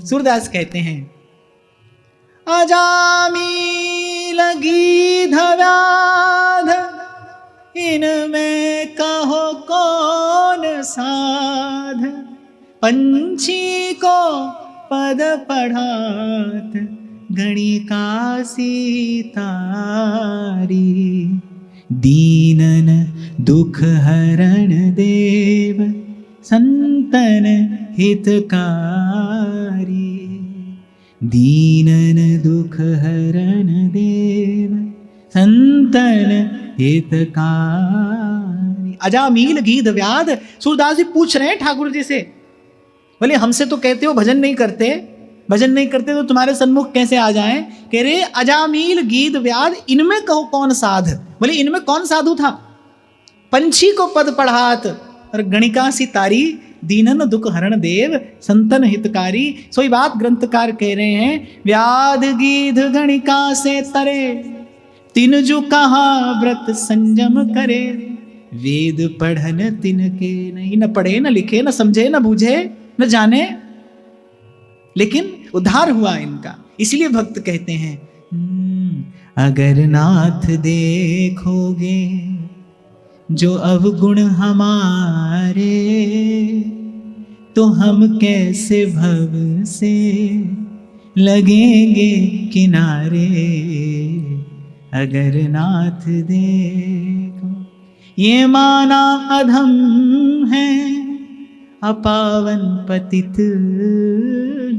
सूरदास कहते हैं अजामिल गीध व्याध इनमें कहो कौन साध, पंछी को पद पढ़ात गणिका सीतारी, दीनन दुख हरण देव संतन हितकारी, दीनन दुख हरण देव संतन हितकारी। अजामिल गीध व्याध, सूरदास जी पूछ रहे हैं ठाकुर जी से, बोले हमसे तो कहते हो भजन नहीं करते, भजन नहीं करते तो तुम्हारे सन्मुख कैसे आ जाएं? कह रहे अजामिल गीध व्याध इनमें कहो कौन साध। बोले इनमें कौन साधु था? पंछी को पद पढ़ात और गणिका सी तारी, दीनन दुख हरण देव संतन हितकारी। सोई बात ग्रंथकार कह रहे हैं, व्याध गीध गणिका से तरे, तिन जो कहा व्रत संयम करे, वेद पढ़न तिनके नहीं, न पढ़े न लिखे न समझे न बूझे न जाने, लेकिन उद्धार हुआ इनका। इसलिए भक्त कहते हैं अगर नाथ देखोगे जो अवगुण हमारे, तो हम कैसे भव से लगेंगे किनारे। अगर नाथ देखो ये माना अधम है, अपावन पतित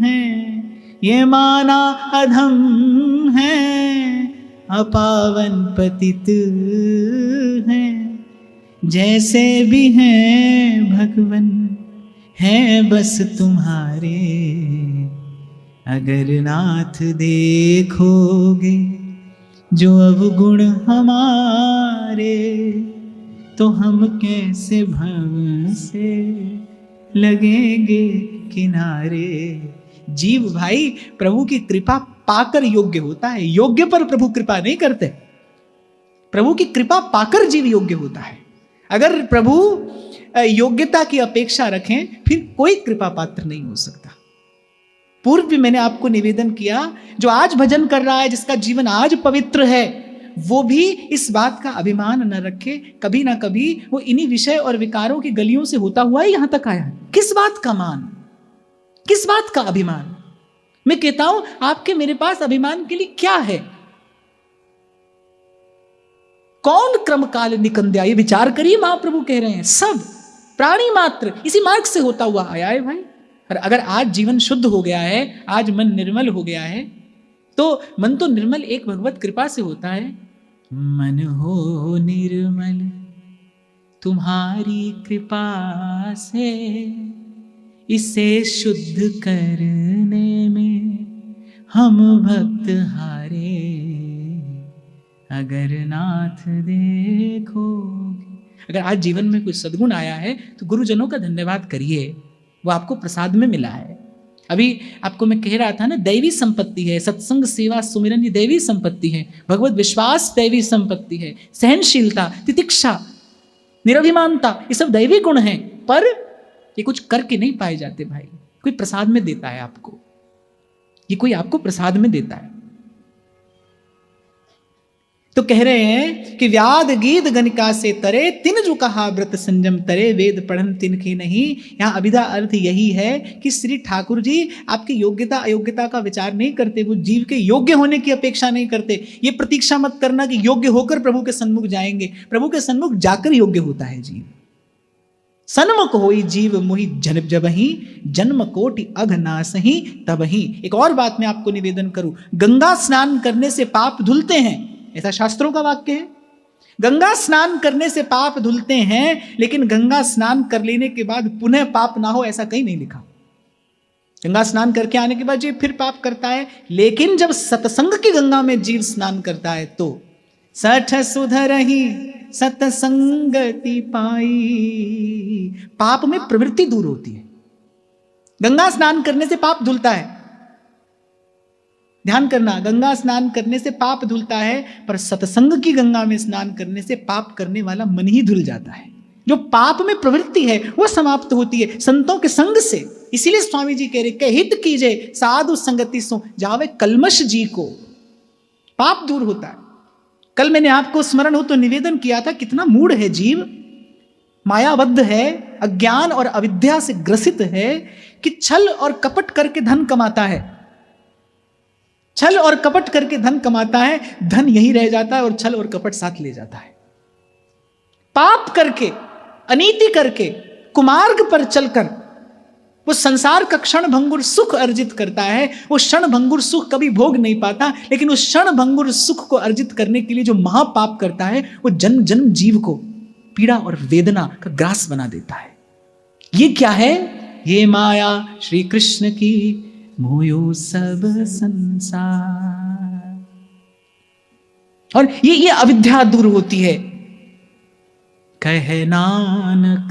है, ये माना अधम है, अपावन पतित है, जैसे भी हैं भगवन है बस तुम्हारे। अगर नाथ देखोगे जो अवगुण हमारे, तो हम कैसे भव से लगेंगे किनारे। जीव भाई प्रभु की कृपा पाकर योग्य होता है, योग्य पर प्रभु कृपा नहीं करते। प्रभु की कृपा पाकर जीव योग्य होता है। अगर प्रभु योग्यता की अपेक्षा रखें फिर कोई कृपा पात्र नहीं हो सकता। पूर्व भी मैंने आपको निवेदन किया, जो आज भजन कर रहा है, जिसका जीवन आज पवित्र है, वो भी इस बात का अभिमान न रखे, कभी ना कभी वो इन्हीं विषय और विकारों की गलियों से होता हुआ ही यहां तक आया है। किस बात का मान, किस बात का अभिमान? मैं कहता हूं आपके मेरे पास अभिमान के लिए क्या है? कौन क्रम काल निकंद्या, ये विचार करिए। महाप्रभु कह रहे हैं सब प्राणी मात्र इसी मार्ग से होता हुआ आया है भाई। और अगर आज जीवन शुद्ध हो गया है, आज मन निर्मल हो गया है, तो मन तो निर्मल एक भगवत कृपा से होता है। मन हो निर्मल तुम्हारी कृपा से, इसे शुद्ध करने में हम भक्त हारे। अगर नाथ देखोगे, अगर आज जीवन में कोई सद्गुण आया है तो गुरुजनों का धन्यवाद करिए, वो आपको प्रसाद में मिला है। अभी आपको मैं कह रहा था ना, दैवी संपत्ति है, सत्संग सेवा सुमिरन ये दैवी संपत्ति है, भगवत विश्वास दैवी संपत्ति है, सहनशीलता, तितिक्षा, निरभिमानता, ये सब दैवी गुण हैं। पर ये कुछ करके नहीं पाए जाते भाई, कोई प्रसाद में देता है आपको, ये कोई आपको प्रसाद में देता है। तो कह रहे हैं कि व्याध गीध गणिका से तरे, तिन जो कहा व्रत संयम तरे, वेद पढ़न तिनके नहीं। यहाँ अभिधा अर्थ यही है कि श्री ठाकुर जी आपकी योग्यता अयोग्यता का विचार नहीं करते, वो जीव के योग्य होने की अपेक्षा नहीं करते। ये प्रतीक्षा मत करना कि योग्य होकर प्रभु के सन्मुख जाएंगे, प्रभु के सन्मुख जाकर योग्य होता है जीव। सन्मुख होई जीव मोहि जन्म जबहि, जन्म कोटि अघ नासहि तबहि। एक और बात मैं आपको निवेदन करूं, गंगा स्नान करने से पाप धुलते हैं, ऐसा शास्त्रों का वाक्य है। गंगा स्नान करने से पाप धुलते हैं, लेकिन गंगा स्नान कर लेने के बाद पुनः पाप ना हो ऐसा कहीं नहीं लिखा। गंगा स्नान करके आने के बाद जीव फिर पाप करता है, लेकिन जब सत्संग की गंगा में जीव स्नान करता है तो सठ सुधरहि सत्संगति पाई, पाप में प्रवृत्ति दूर होती है। गंगा स्नान करने से पाप धुलता है, ध्यान करना, गंगा स्नान करने से पाप धुलता है, पर सत्संग की गंगा में स्नान करने से पाप करने वाला मन ही धुल जाता है। जो पाप में प्रवृत्ति है वो समाप्त होती है संतों के संग से। इसीलिए स्वामी जी कह रहे के हित कीजिए साधु संगति सो जावे कलमश जी को, पाप दूर होता है। कल मैंने आपको स्मरण हो तो निवेदन किया था, कितना मूढ़ है जीव, मायाबद्ध है, अज्ञान और अविद्या से ग्रसित है कि छल और कपट करके धन कमाता है, छल और कपट करके धन कमाता है, धन यहीं रह जाता है और छल और कपट साथ ले जाता है। पाप करके, अनीति करके, कुमार्ग पर चलकर वो संसार का क्षण भंगुर सुख अर्जित करता है। वो क्षण भंगुर सुख कभी भोग नहीं पाता, लेकिन उस क्षण भंगुर सुख को अर्जित करने के लिए जो महापाप करता है वो जन्म जन्म जीव को पीड़ा और वेदना का ग्रास बना देता है। ये क्या है? ये माया श्री कृष्ण की मोयो सब संसार। और ये अविद्या दूर होती है। कहे नानक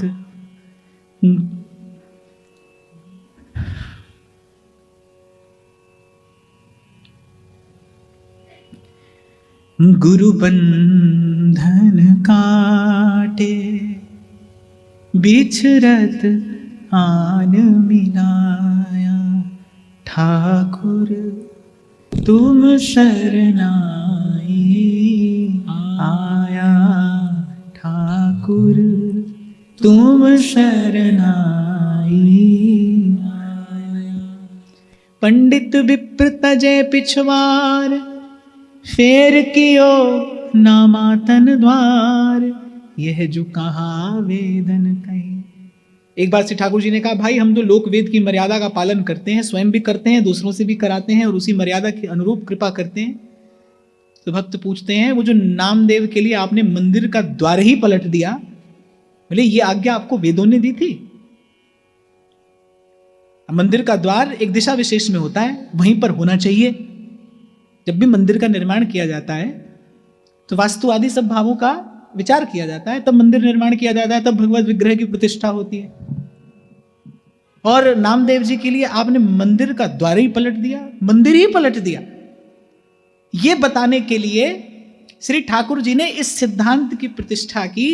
गुरु बंधन काटे बिछरत आन मिलाया, ठाकुर तुम शरणाई आया, ठाकुर तुम शरणाई आया। पंडित विप्र तजे पिछवार, फेर कियो नामातन द्वार, यह जो कहा वेदन कही। एक बार श्री ठाकुर जी ने कहा, भाई हम तो लोक वेद की मर्यादा का पालन करते हैं, स्वयं भी करते हैं, दूसरों से भी कराते हैं और उसी मर्यादा के अनुरूप कृपा करते हैं। तो भक्त पूछते हैं, वो जो नामदेव के लिए आपने मंदिर का द्वार ही पलट दिया, बोले ये आज्ञा आपको वेदों ने दी थी? मंदिर का द्वार एक दिशा विशेष में होता है, वहीं पर होना चाहिए। जब भी मंदिर का निर्माण किया जाता है तो वास्तु आदि सब भावों का विचार किया जाता है, तब मंदिर निर्माण किया जाता है, तब भगवत विग्रह की प्रतिष्ठा होती है। और नामदेव जी के लिए आपने मंदिर का द्वार ही पलट दिया, मंदिर ही पलट दिया। यह बताने के लिए श्री ठाकुर जी ने इस सिद्धांत की प्रतिष्ठा की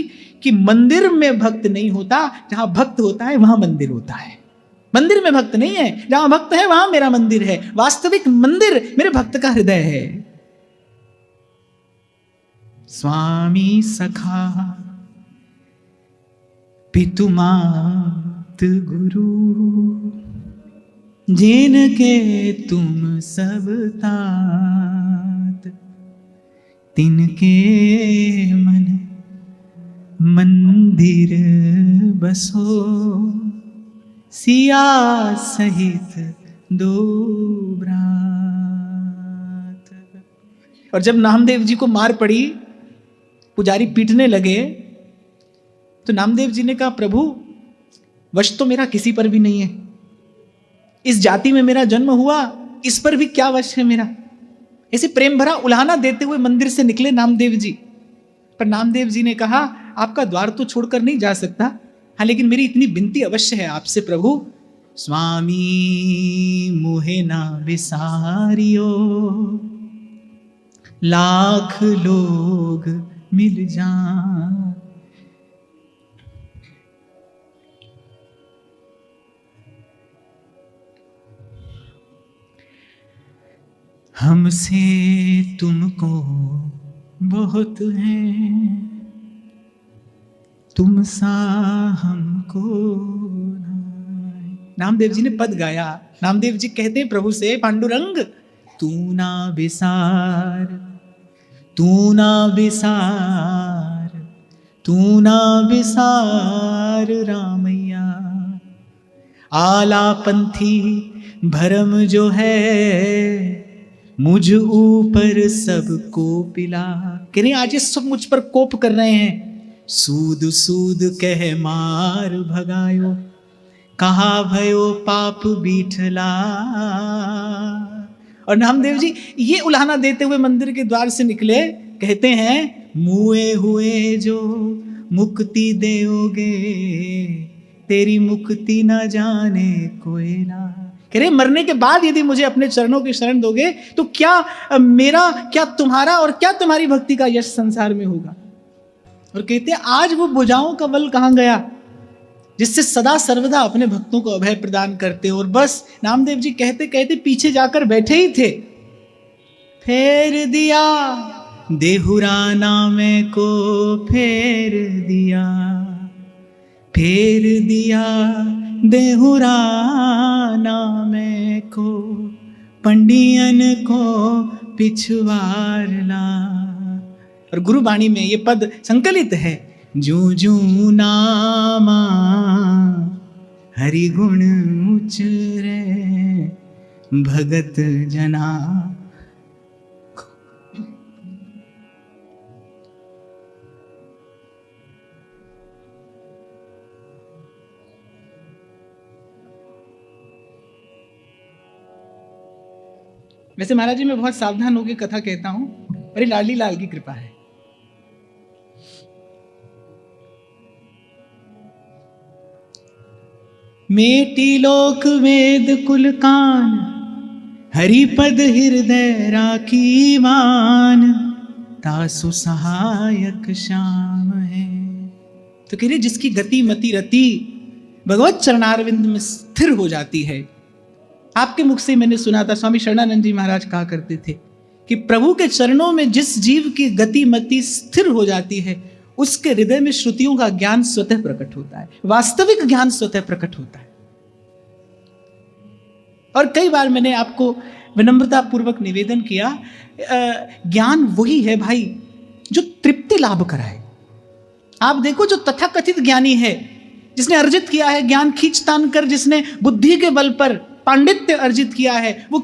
कि मंदिर में भक्त नहीं होता, जहां भक्त होता है वहां मंदिर होता है। मंदिर में भक्त नहीं है, जहां भक्त है वहां मेरा मंदिर है। वास्तविक मंदिर मेरे भक्त का हृदय है। स्वामी सखा पितु मात गुरु, जिनके तुम सब तात, तिनके मन मंदिर बसो, सिया सहित दो ब्रात। और जब नामदेव जी को मार पड़ी, पुजारी पीटने लगे, तो नामदेव जी ने कहा, प्रभु वश तो मेरा किसी पर भी नहीं है, इस जाति में मेरा जन्म हुआ, इस पर भी क्या वश है मेरा। ऐसे प्रेम भरा उल्हाना देते हुए मंदिर से निकले नामदेव जी। पर नामदेव जी ने कहा, आपका द्वार तो छोड़कर नहीं जा सकता, हाँ लेकिन मेरी इतनी विनती अवश्य है आपसे प्रभु, स्वामी मोहे ना विसारियो, लाख लोग मिल जा। हमसे तुमको बहुत है, तुम सा हमको। नामदेव जी ने पद गाया। नामदेव जी कहते हैं प्रभु से, पांडुरंग तू ना विसार, तू ना विसार, तू ना विसार रामैया। आलापंथी भरम जो है, मुझ ऊपर सबको पिला। कह रहे आज ये सब मुझ पर कोप कर रहे हैं। सूद सूद कह मार भगायो, कहा भयो पाप बीठला। और नामदेव जी ये उल्हाना देते हुए मंदिर के द्वार से निकले, कहते हैं मुए हुए जो मुक्ति देओगे, तेरी मुक्ति न जाने कोयला। कह रहे मरने के बाद यदि मुझे अपने चरणों की शरण दोगे तो क्या मेरा, क्या तुम्हारा और क्या तुम्हारी भक्ति का यश संसार में होगा। और कहते हैं आज वो भुजाओं का बल कहां गया, जिससे सदा सर्वदा अपने भक्तों को अभय प्रदान करते हो। और बस नामदेव जी कहते कहते पीछे जाकर बैठे ही थे। फेर दिया देहुरा नामे को, फेर दिया, फेर दिया देहुरा नामे को, पंडियन को पिछवारला। और गुरुवाणी में ये पद संकलित है, जू जू नामा हरि गुण उचरे भगत जना। वैसे महाराज जी मैं बहुत सावधान होकर कथा कहता हूं, मेरी लाडली लाल की कृपा है। मेटी लोक वेद कुल कान, हरिपद हृदय राखी मान, तासु सहायक श्याम है। तो कह रहे जिसकी गति मति रति भगवत चरणारविंद में स्थिर हो जाती है। आपके मुख से मैंने सुना था, स्वामी शरणानंद जी महाराज कहा करते थे कि प्रभु के चरणों में जिस जीव की गति मति स्थिर हो जाती है, उसके हृदय में श्रुतियों का ज्ञान स्वतः प्रकट होता है, वास्तविक ज्ञान स्वतः प्रकट होता है। और कई बार मैंने आपको विनम्रता पूर्वक निवेदन किया, ज्ञान वही है भाई जो तृप्ति लाभ कराए। आप देखो जो तथाकथित ज्ञानी है, जिसने अर्जित किया है ज्ञान खींचतान कर, जिसने बुद्धि के बल पर पांडित्य अर्जित किया है, वो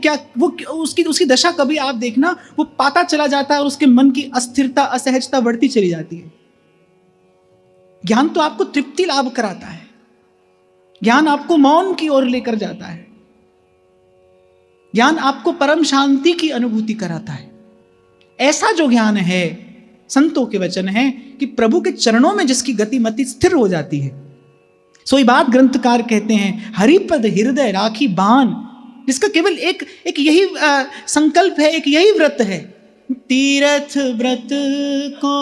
उसकी दशा कभी आप देखना, वो पाता चला जाता है और उसके मन की अस्थिरता असहजता बढ़ती चली जाती है। ज्ञान तो आपको तृप्ति लाभ कराता है, ज्ञान आपको मौन की ओर लेकर जाता है, ज्ञान आपको परम शांति की अनुभूति कराता है। ऐसा जो ज्ञान है, संतों के वचन है कि प्रभु के चरणों में जिसकी गति मति स्थिर हो जाती है, सोई बात ग्रंथकार कहते हैं, हरिपद हृदय राखी बान, जिसका केवल एक यही संकल्प है, एक यही व्रत है, तीर्थ व्रत को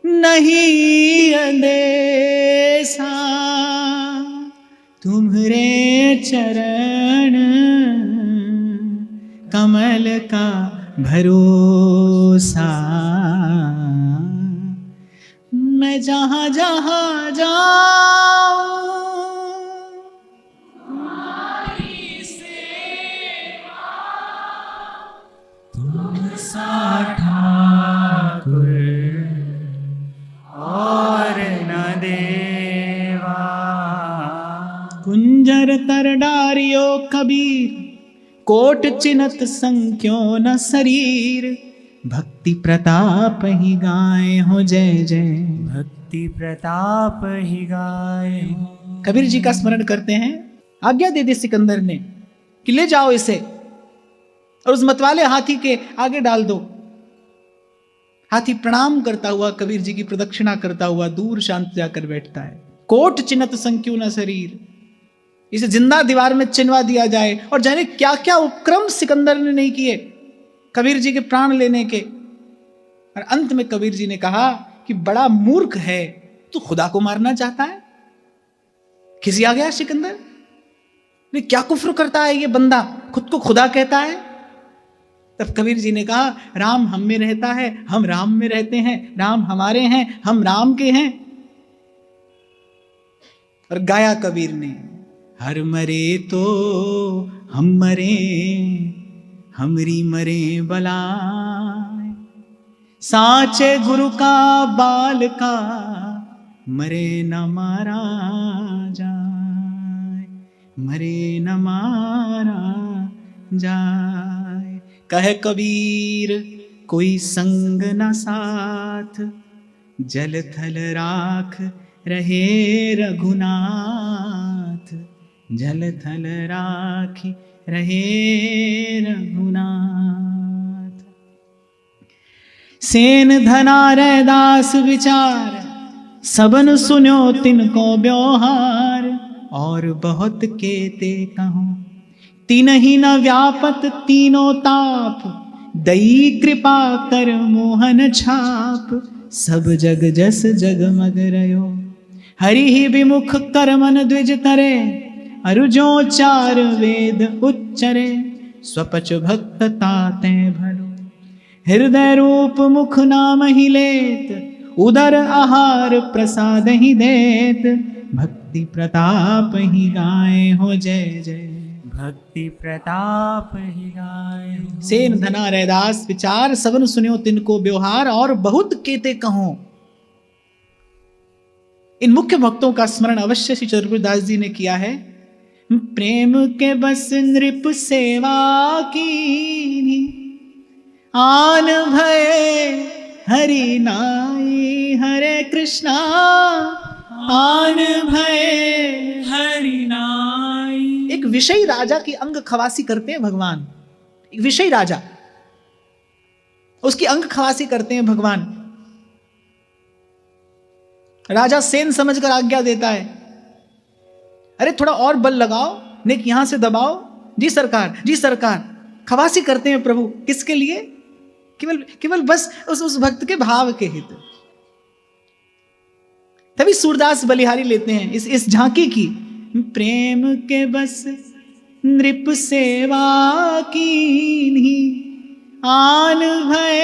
नहीं अंदेशा, तुम्हारे चरण कमल का भरोसा। मैं जहां जहां जाऊं तुम्हारी सेवा, तुम सा ठाकुर और न देवा। कुंजर तर डारियो कबीर, कोट चिनत संख्यो न शरीर, भक्ति प्रताप ही गाए हो जय जय, भक्ति प्रताप ही गाए हो। कबीर जी का स्मरण करते हैं, आज्ञा दे दी सिकंदर ने कि ले जाओ इसे और उस मतवाले हाथी के आगे डाल दो। हाथी प्रणाम करता हुआ, कबीर जी की प्रदक्षिणा करता हुआ दूर शांत जाकर बैठता है। कोट चिन्हत संख्यो न शरीर, इसे जिंदा दीवार में चिन्हवा दिया जाए। और जाने क्या क्या उपक्रम सिकंदर ने नहीं किए कबीर जी के प्राण लेने के। और अंत में कबीर जी ने कहा कि बड़ा मूर्ख है, तू खुदा को मारना चाहता है। खिसिया गया सिकंदर, क्या कुफ्र करता है ये बंदा, खुद को खुदा कहता है। तब कबीर जी ने कहा, राम हम में रहता है, हम राम में रहते हैं, राम हमारे हैं, हम राम के हैं। और गाया कबीर ने, हर मरे तो हम मरे, हमरी मरे बलाए, साचे गुरु का बाल का मरे न मारा जाए, मरे न मारा जाए। कहे कबीर कोई संग न साथ, जल थल राख रहे रघुनाथ, जल थल राखी रहे रघुनाथ। सेन धना रैदास विचार, सबन सुन्यो तिनको व्यवहार। और बहुत केते कहूँ तीन ही न व्यापत तीनों ताप, दई कृपा कर मोहन छाप। सब जग जस जगमग रयो, हरि ही विमुख कर मन द्विज करे, अरुजो चार वेद उच्चरे, स्वपच भक्त ताते भलो, हृदय रूप मुख नाम ही लेत, उदर आहार प्रसाद ही देत, भक्ति प्रताप ही गाए हो जय जय, भक्ति प्रताप ही गाए। सेन धना रैदास विचार, सबन सुनियो तिनको व्यवहार, और बहुत केते कहो। इन मुख्य भक्तों का स्मरण अवश्य श्री चतुर्दास जी ने किया है। प्रेम के बस नृप सेवा की, आन भय हरि नाई, हरे कृष्णा आन भय हरि नाई। एक विषयी राजा की अंग खवासी करते हैं भगवान, एक विषयी राजा, उसकी अंग खवासी करते हैं भगवान। राजा सेन समझकर आज्ञा देता है, अरे थोड़ा और बल लगाओ, नेक यहां से दबाओ। जी सरकार, जी सरकार। खवासी करते हैं प्रभु, किसके लिए? केवल केवल बस उस भक्त के भाव के हित। तभी सूरदास बलिहारी लेते हैं इस झांकी की, प्रेम के बस नृप सेवा कीन्ही, आन भय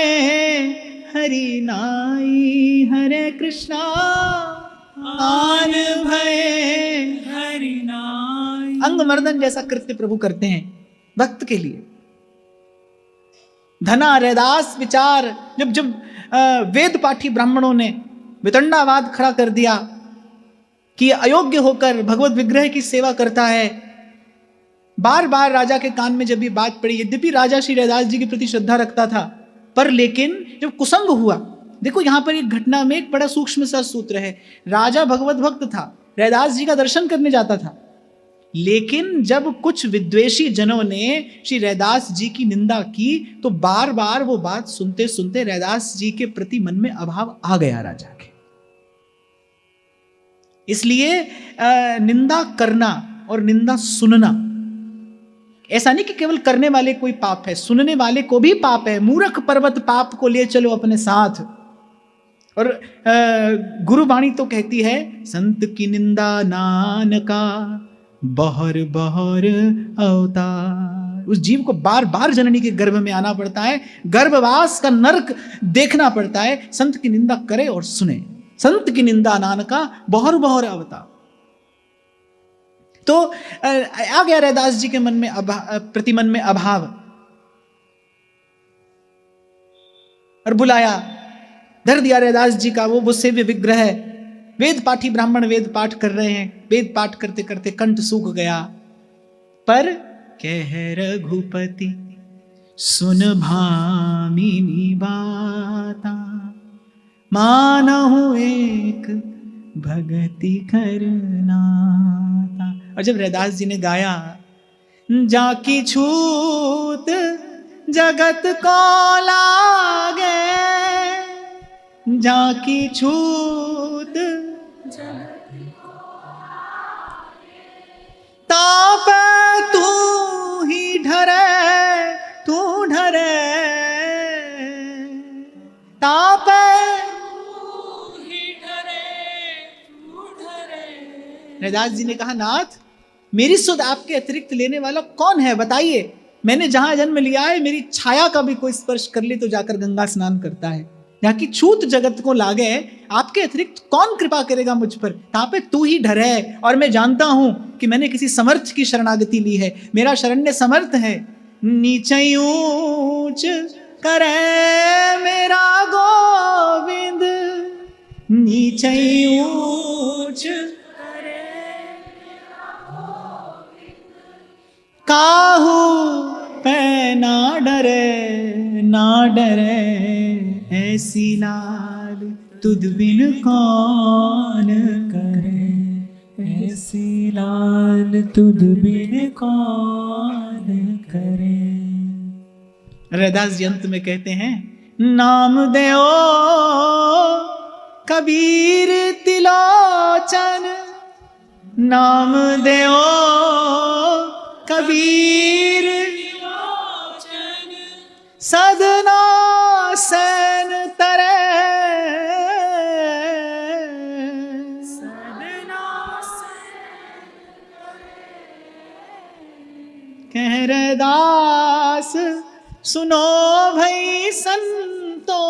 हरि नाई, हरे कृष्णा आन भय हरि नाई। अंगमर्दन जैसा कृत्य प्रभु करते हैं भक्त के लिए। धना रैदास विचार, जब वेद पाठी ब्राह्मणों ने वितंडावाद खड़ा कर दिया कि अयोग्य होकर भगवत विग्रह की सेवा करता है, बार बार राजा के कान में जब ये बात पड़ी, यद्यपि राजा श्री रैदास जी के प्रति श्रद्धा रखता था, पर लेकिन जब कुसंग हुआ, देखो यहां पर एक घटना में एक बड़ा सूक्ष्म सा सूत्र है। राजा भगवत भक्त था, रैदास जी का दर्शन करने जाता था, लेकिन जब कुछ विद्वेषी जनों ने श्री रैदास जी की निंदा की, तो बार बार वो बात सुनते सुनते रैदास जी के प्रति मन में अभाव आ गया राजा के। इसलिए निंदा करना और निंदा सुनना, ऐसा नहीं कि केवल करने वाले कोई पाप है, सुनने वाले को भी पाप है। मूर्ख पर्वत पाप को ले चलो अपने साथ। और गुरुवाणी तो कहती है, संत की निंदा नान का बहर बहर अवतार। उस जीव को बार बार जननी के गर्भ में आना पड़ता है, गर्भवास का नरक देखना पड़ता है, संत की निंदा करे और सुने। संत की निंदा नान का बहर बहर अवतार। तो आ गया रैदास जी के मन में प्रति मन में अभाव, और बुलाया, धर दिया रैदास जी का वो सेव्य विग्रह। वेद पाठी ब्राह्मण वेद पाठ कर रहे हैं, वेद पाठ करते करते कंठ सूख गया। पर कह रघुपति सुन भामिनी बाता, मानहु एक भगति करनाता। और जब रैदास जी ने गाया, जाकी छूत जगत को लागे, जाकी छूत ताप तू ही ढरे, तू ढरे ताप रैदास जी ने कहा, नाथ मेरी सुध आपके अतिरिक्त लेने वाला कौन है, बताइए। मैंने जहां जन्म लिया है, मेरी छाया का भी कोई स्पर्श कर ले तो जाकर गंगा स्नान करता है। यहाँ की छूत जगत को लागे, आपके अतिरिक्त कौन कृपा करेगा मुझ पर। तापे तू ही डर है, और मैं जानता हूं कि मैंने किसी समर्थ की शरणागति ली है। मेरा शरण्य समर्थ है। नीचे ऊंच करे मेरा गोविंद, नीचे ऊंच काहू पे ना डरे, ना डरे ऐसी लाल तुद बिन कौन करे, ऐसी लाल तुद बिन कौन करे। रैदास जी अंत में कहते हैं, नाम देओ कबीर तिलोचन, नाम देओ कबीर सदना सैन तरे, कह रहे दास सुनो भई संतो,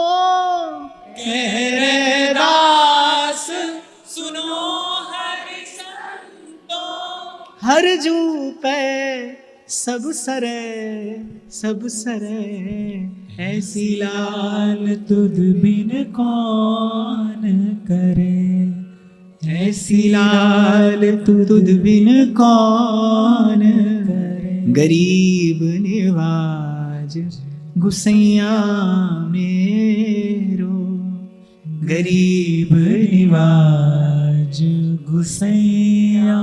कह रहे दास सुनो हरि संतो, हर जू पे सब सरे ऐसी लाल तुद बिन कौन करे, ऐसी लाल तुद बिन कौन करे। गरीब निवाज गुसैया मेरो, गरीब निवाज गुसैया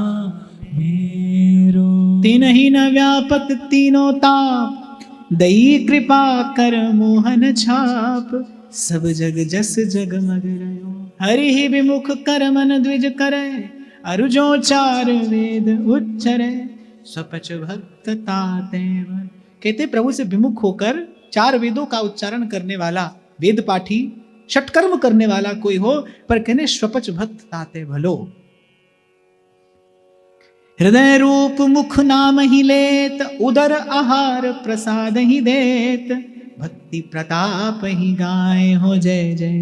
मेरो। तिनहि न व्यापत तीनों ताप, दई कृपा कर मोहन छाप। सब जग जस जगमग रयो, हरि ही विमुख कर मन द्विज करे। अरु जो चार वेद उच्चरे, स्वपच भक्त ताते वर। कहते प्रभु से विमुख होकर चार वेदों का उच्चारण करने वाला वेद पाठी, षटकर्म करने वाला कोई हो, पर कहने स्वपच भक्त ताते भलो। हृदय रूप मुख नाम ही लेत, उदर आहार प्रसाद ही देत। भक्ति प्रताप ही गाय हो जय जय।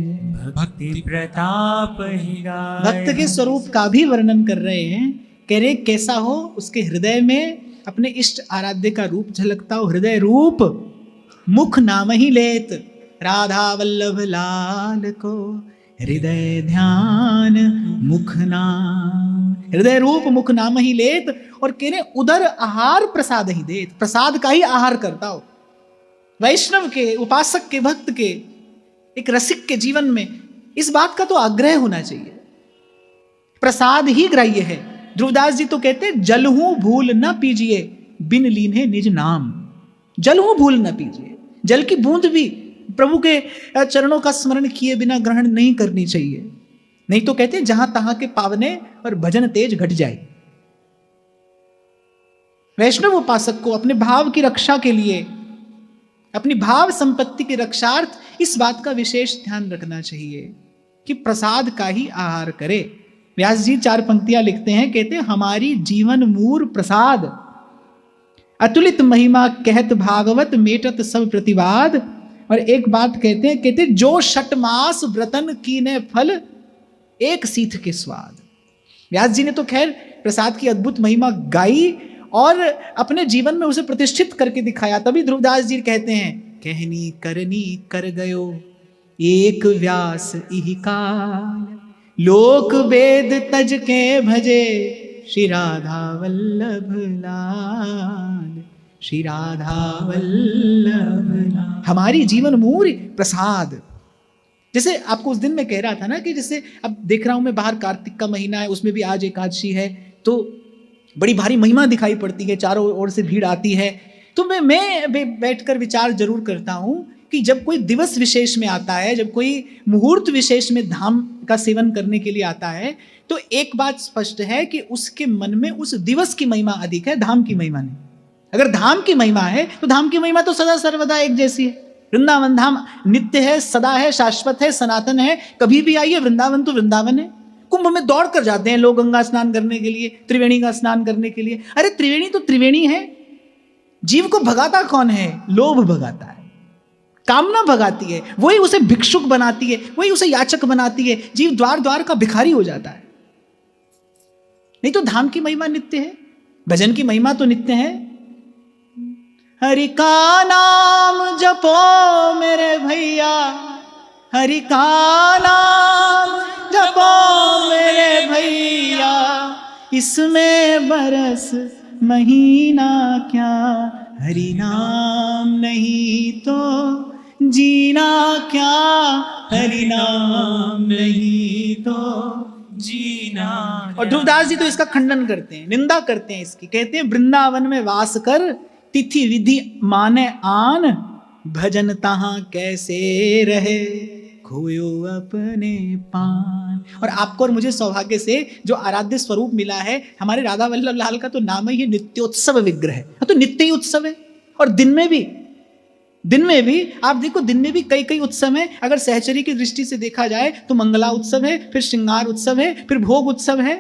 भक्ति प्रताप ही गाय। भक्त के स्वरूप का भी वर्णन कर रहे हैं। कह रहे कैसा हो, उसके हृदय में अपने इष्ट आराध्य का रूप झलकता हो। हृदय रूप मुख नाम ही लेत, राधा वल्लभ लाल को हृदय ध्यान मुख नाम। हृदय रूप मुख नाम ही लेत, और कह रहे उदर आहार प्रसाद ही देत, प्रसाद का ही आहार करता हो। वैष्णव के, उपासक के, भक्त के, एक रसिक के जीवन में इस बात का तो आग्रह होना चाहिए, प्रसाद ही ग्राह्य है। ध्रुवदास जी तो कहते जल हूं भूल न पीजिए, बिन लीने निज नाम। जल हूं भूल न पीजिए, जल की बूंद भी प्रभु के चरणों का स्मरण किए बिना ग्रहण नहीं करनी चाहिए। नहीं तो कहते जहां तहां के पावने और भजन तेज घट जाए। वैष्णव उपासक को अपने भाव की रक्षा के लिए, अपनी भाव संपत्ति के रक्षार्थ इस बात का विशेष ध्यान रखना चाहिए कि प्रसाद का ही आहार करे। व्यास जी 4 पंक्तियां लिखते हैं, कहते हमारी जीवन मूर प्रसाद, अतुलित महिमा कहत भागवत, मेटत सब प्रतिवाद। और एक बात कहते जो षटमास व्रतन कीने फल, एक सीथ के स्वाद। व्यास जी ने तो खैर प्रसाद की अद्भुत महिमा गाई और अपने जीवन में उसे प्रतिष्ठित करके दिखाया। तभी ध्रुवदास जी कहते हैं, कहनी करनी कर गयो एक व्यास इहि काल, लोक वेद तज के भजे श्री राधा वल्लभ लाल, श्री राधा वल्लभ लाल। हमारी जीवन मूल प्रसाद। जैसे आपको उस दिन मैं कह रहा था ना कि जैसे अब देख रहा हूं मैं बाहर, कार्तिक का महीना है, उसमें भी आज एकादशी है, तो बड़ी भारी महिमा दिखाई पड़ती है, चारों ओर से भीड़ आती है। तो मैं बैठकर विचार जरूर करता हूं कि जब कोई दिवस विशेष में आता है, जब कोई मुहूर्त विशेष में धाम का सेवन करने के लिए आता है, तो एक बात स्पष्ट है कि उसके मन में उस दिवस की महिमा अधिक है, धाम की महिमा नहीं। अगर धाम की महिमा है तो धाम की महिमा तो सदा सर्वदा एक जैसी है। वृंदावन धाम नित्य है, सदा है, शाश्वत है, सनातन है। कभी भी आइए, वृंदावन तो वृंदावन है। कुंभ में दौड़ कर जाते हैं लोग गंगा स्नान करने के लिए, त्रिवेणी का स्नान करने के लिए। अरे त्रिवेणी तो त्रिवेणी है। जीव को भगाता कौन है? लोभ भगाता है, कामना भगाती है, वही उसे भिक्षुक बनाती है, वही उसे याचक बनाती है। जीव द्वार द्वार का भिखारी हो जाता है। नहीं तो धाम की महिमा नित्य है, भजन की महिमा तो नित्य है। हरि का नाम जपो मेरे भैया, हरि का नाम जपो मेरे भैया, इसमें बरस महीना क्या, हरि नाम नहीं तो जीना क्या, हरि नाम नहीं तो जीना। और ध्रुवदास जी तो इसका खंडन करते हैं, निंदा करते हैं इसकी। कहते हैं वृंदावन में वास कर, तिथि विधि माने आन, भजन तहां कैसे रहे, खोयो अपने पान। और आपको और मुझे सौभाग्य से जो आराध्य स्वरूप मिला है, हमारे राधा वल्लभ लाल का तो नाम ही नित्योत्सव विग्रह है। तो नित्य ही उत्सव है। और दिन में भी आप देखो, दिन में भी कई कई उत्सव है। अगर सहचरी की दृष्टि से देखा जाए तो मंगला उत्सव है, फिर श्रृंगार उत्सव है, फिर भोग उत्सव है।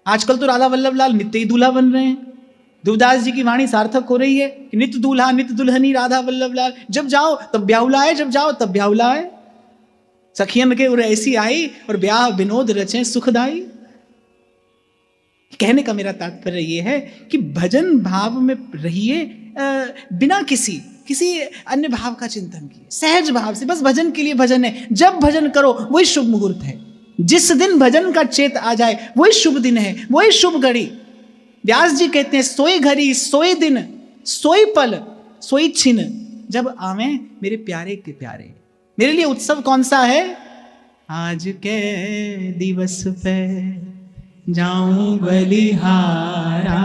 आजकल तो राधा वल्लभ लाल नित्य ही दूल्हा बन रहे हैं। ध्रुवदास जी की वाणी सार्थक हो रही है कि नित्य दूल्हा नित्य दुल्हनी राधा वल्लभ लाल, जब जाओ तब ब्याहुलाए, जब जाओ तब ब्याहुलाए। सखियन के उर ऐसी आई और ब्याह विनोद रचे सुखदाई। कहने का मेरा तात्पर्य यह है कि भजन भाव में रहिए, बिना किसी अन्य भाव का चिंतन किए, सहज भाव से। बस भजन के लिए भजन है, जब भजन करो वही शुभ मुहूर्त है। जिस दिन भजन का चेत आ जाए वही शुभ दिन है, वही शुभ घड़ी। व्यास जी कहते हैं सोई घड़ी सोई दिन सोई पल सोई छिन, जब आवे मेरे प्यारे के प्यारे। मेरे लिए उत्सव कौन सा है? आज के दिवस पे जाऊं बलिहारा,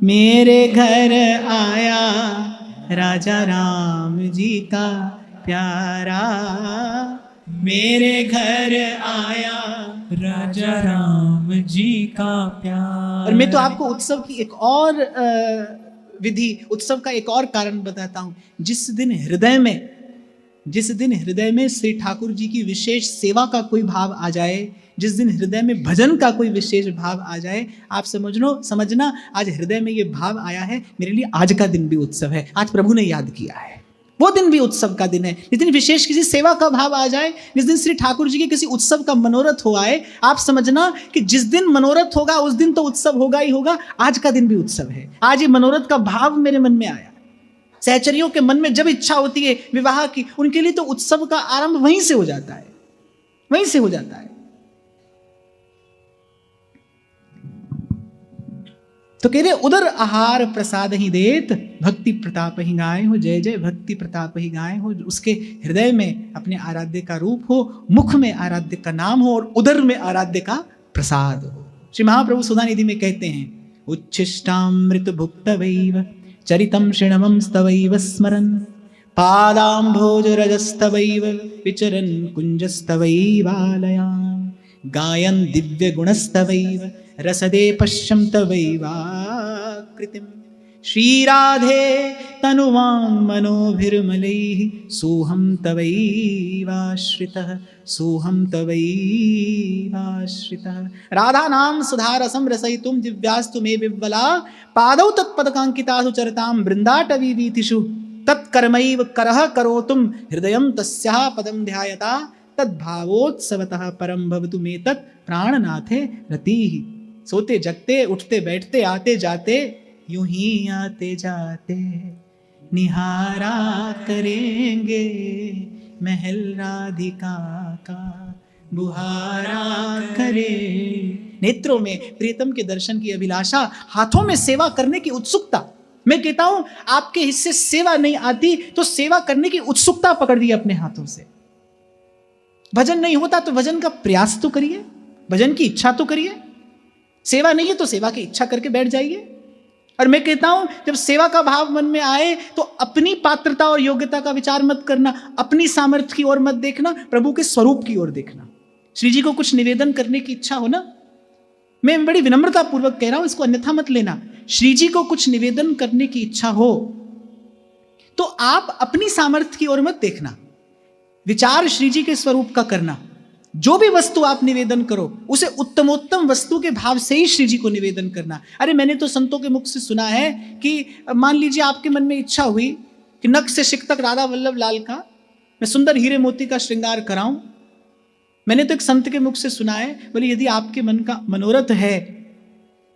मेरे घर आया राजा राम जी का प्यारा, मेरे घर आया राजा राम जी का प्यार। और मैं तो आपको उत्सव की एक और विधि, उत्सव का एक और कारण बताता हूं। जिस दिन हृदय में श्री ठाकुर जी की विशेष सेवा का कोई भाव आ जाए, जिस दिन हृदय में भजन का कोई विशेष भाव आ जाए, आप समझना आज हृदय में ये भाव आया है, मेरे लिए आज का दिन भी उत्सव है, आज प्रभु ने याद किया है, वो दिन भी उत्सव का दिन है। जिस दिन विशेष किसी सेवा का भाव आ जाए, जिस दिन श्री ठाकुर जी के किसी उत्सव का मनोरथ हो आए, आप समझना कि जिस दिन मनोरथ होगा उस दिन तो उत्सव होगा ही होगा, आज का दिन भी उत्सव है। आज ये मनोरथ का भाव मेरे मन में आया। सहचरियों के मन में जब इच्छा होती है विवाह की, उनके लिए तो उत्सव का आरंभ वहीं से हो जाता है, वहीं से हो जाता है। तो कह रहे उदर आहार प्रसाद ही देत, भक्ति प्रताप ही गाय हो। जय जय भक्ति प्रताप ही गाय हो। उसके हृदय में अपने आराध्य का रूप हो, मुख में आराध्य का नाम हो और उदर में आराध्य का प्रसाद हो। श्री महाप्रभु सुधानिधि में कहते हैं उच्छिष्टामृत भुक्तवैव चरितम शृणवं स्तवैव स्मरन्, पादाम्भोज रजस्तवैव विचरन् कुञ्जस्तवैवालयां, गायन् दिव्य गुणस्तवैव रसदे पश्यं तवैवाकृतिं, श्रीराधे तनुवां मनोभिर्मलैः सोऽहं तवैवाश्रितः, सोऽहं तवैवाश्रितः। राधा नाम सुधारसं रसयितुं दिव्यास्तु मे विह्वला, पादौ तत्पदकाङ्कितासु चरतां बृन्दाटवीवीथिषु, तत्कर्मैव करः करोतुं हृदयं तस्याः पदं ध्यायता, तद्भावोत्सवतः परं भवतु मे तत् प्राणनाथे रतिः। सोते जगते उठते बैठते आते जाते यूं ही आते जाते निहारा करेंगे महल राधिका का बुहारा करे। नेत्रों में प्रीतम के दर्शन की अभिलाषा, हाथों में सेवा करने की उत्सुकता। मैं कहता हूं आपके हिस्से सेवा नहीं आती तो सेवा करने की उत्सुकता पकड़ दी अपने हाथों से। भजन नहीं होता तो भजन का प्रयास तो करिए, भजन की इच्छा तो करिए। सेवा नहीं है तो सेवा की इच्छा करके बैठ जाइए। और मैं कहता हूं जब सेवा का भाव मन में आए तो अपनी पात्रता और योग्यता का विचार मत करना, अपनी सामर्थ्य की ओर मत देखना, प्रभु के स्वरूप की ओर देखना। श्री जी को कुछ निवेदन करने की इच्छा हो ना, मैं बड़ी विनम्रता पूर्वक कह रहा हूं, इसको अन्यथा मत लेना। श्री जी को कुछ निवेदन करने की इच्छा हो तो आप अपनी सामर्थ्य की ओर मत देखना, विचार श्री जी के स्वरूप का करना। जो भी वस्तु आप निवेदन करो उसे उत्तमोत्तम वस्तु के भाव से ही श्री जी को निवेदन करना। अरे मैंने तो संतों के मुख से सुना है कि मान लीजिए आपके मन में इच्छा हुई कि नख से शिख तक राधा वल्लभ लाल का मैं सुंदर हीरे मोती का श्रृंगार कराऊं। मैंने तो एक संत के मुख से सुना है, बोले यदि आपके मन का मनोरथ है,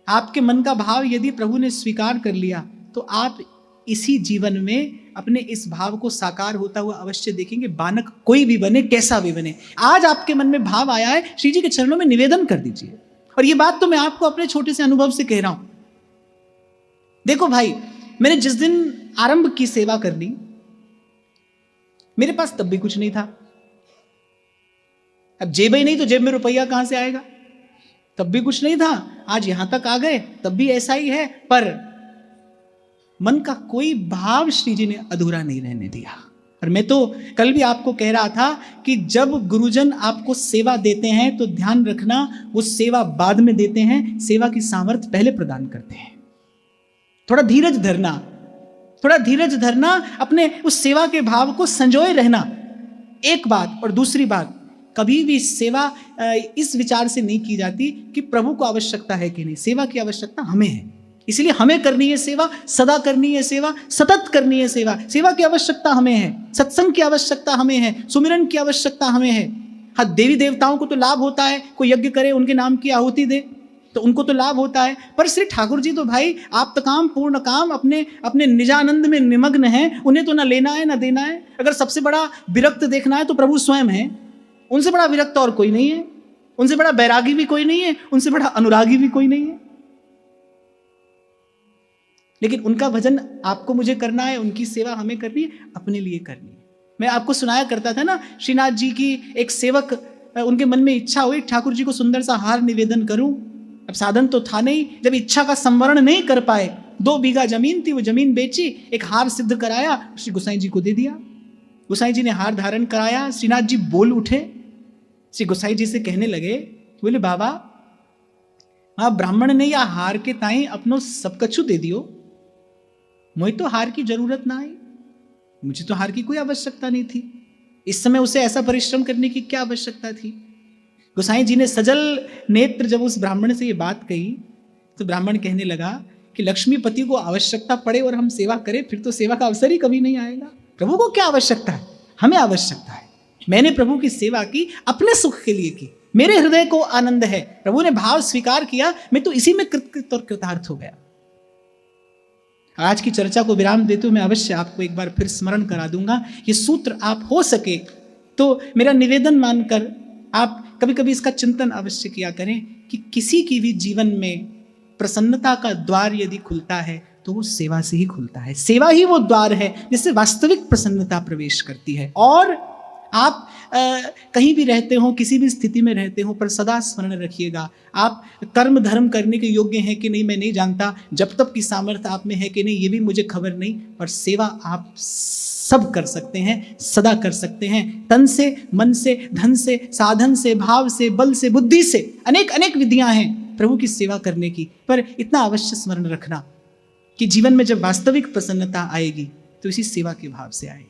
आपके मन का भाव यदि प्रभु ने स्वीकार कर लिया तो आप इसी जीवन में अपने इस भाव को साकार होता हुआ अवश्य देखेंगे। बालक कोई भी बने, कैसा भी बने, आज आपके मन में भाव आया है, श्री जी के चरणों में निवेदन कर दीजिए। और ये बात तो मैं आपको अपने छोटे से अनुभव से कह रहा हूं। देखो भाई, मैंने जिस दिन आरंभ की सेवा करनी, मेरे पास तब भी कुछ नहीं था। अब जेब ही नहीं तो जेब में रुपया कहां से आएगा, तब भी कुछ नहीं था। आज यहां तक आ गए तब भी ऐसा ही है, पर मन का कोई भाव श्री जी ने अधूरा नहीं रहने दिया। और मैं तो कल भी आपको कह रहा था कि जब गुरुजन आपको सेवा देते हैं तो ध्यान रखना, वो सेवा बाद में देते हैं, सेवा की सामर्थ्य पहले प्रदान करते हैं। थोड़ा धीरज धरना, थोड़ा धीरज धरना, अपने उस सेवा के भाव को संजोए रहना, एक बात। और दूसरी बात, कभी भी सेवा इस विचार से नहीं की जाती कि प्रभु को आवश्यकता है कि नहीं, सेवा की आवश्यकता हमें है। इसलिए हमें करनी है सेवा, सदा करनी है सेवा, सतत करनी है सेवा। सेवा की आवश्यकता हमें है, सत्संग की आवश्यकता हमें है, सुमिरन की आवश्यकता हमें है। हाँ, देवी देवताओं को तो लाभ होता है, कोई यज्ञ करे, उनके नाम की आहुति दे तो उनको तो लाभ होता है, पर श्री ठाकुर जी तो भाई आप तो काम पूर्ण काम अपने अपने निजानंद में निमग्न हैं, उन्हें तो ना लेना है ना देना है। अगर सबसे बड़ा विरक्त देखना है तो प्रभु स्वयं है, उनसे बड़ा विरक्त और कोई नहीं है, उनसे बड़ा बैरागी भी कोई नहीं है, उनसे बड़ा अनुरागी भी कोई नहीं है। लेकिन उनका भजन आपको मुझे करना है, उनकी सेवा हमें करनी है, अपने लिए करनी है। मैं आपको सुनाया करता था ना, श्रीनाथ जी की एक सेवक, उनके मन में इच्छा हुई ठाकुर जी को सुंदर सा हार निवेदन करूं। अब साधन तो था नहीं, जब इच्छा का संवरण नहीं कर पाए, 2 बीघा जमीन थी, वो जमीन बेची, एक हार सिद्ध कराया, श्री गोसाई जी को दे दिया। गोसाई जी ने हार धारण कराया, श्रीनाथ जी बोल उठे, श्री गोसाई जी से कहने लगे, बोले बाबा आप ब्राह्मण ने या हार के ताई अपनो सब कछु दे दियो, मुझे तो हार की जरूरत ना आई, मुझे तो हार की कोई आवश्यकता नहीं थी, इस समय उसे ऐसा परिश्रम करने की क्या आवश्यकता थी। गोसाई जी ने सजल नेत्र जब उस ब्राह्मण से ये बात कही तो ब्राह्मण कहने लगा कि लक्ष्मीपति को आवश्यकता पड़े और हम सेवा करें, फिर तो सेवा का अवसर ही कभी नहीं आएगा। प्रभु को क्या आवश्यकता है, हमें आवश्यकता है। मैंने प्रभु की सेवा की, अपने सुख के लिए की, मेरे हृदय को आनंद है, प्रभु ने भाव स्वीकार किया, मैं तो इसी में कृतकृत और कृतार्थ हो गया। आज की चर्चा को विराम देते हुए मैं अवश्य आपको एक बार फिर स्मरण करा दूंगा। ये सूत्र आप हो सके तो मेरा निवेदन मानकर आप कभी कभी इसका चिंतन अवश्य किया करें कि किसी की भी जीवन में प्रसन्नता का द्वार यदि खुलता है तो वो सेवा से ही खुलता है। सेवा ही वो द्वार है जिससे वास्तविक प्रसन्नता प्रवेश करती है। और आप कहीं भी रहते हो, किसी भी स्थिति में रहते हो, पर सदा स्मरण रखिएगा, आप कर्म धर्म करने के योग्य हैं कि नहीं मैं नहीं जानता, जब तक की सामर्थ्य आप में है कि नहीं ये भी मुझे खबर नहीं, पर सेवा आप सब कर सकते हैं, सदा कर सकते हैं, तन से, मन से, धन से, साधन से, भाव से, बल से, बुद्धि से, अनेक अनेक विधियां हैं प्रभु की सेवा करने की। पर इतना अवश्य स्मरण रखना कि जीवन में जब वास्तविक प्रसन्नता आएगी तो इसी सेवा के भाव से आएगी।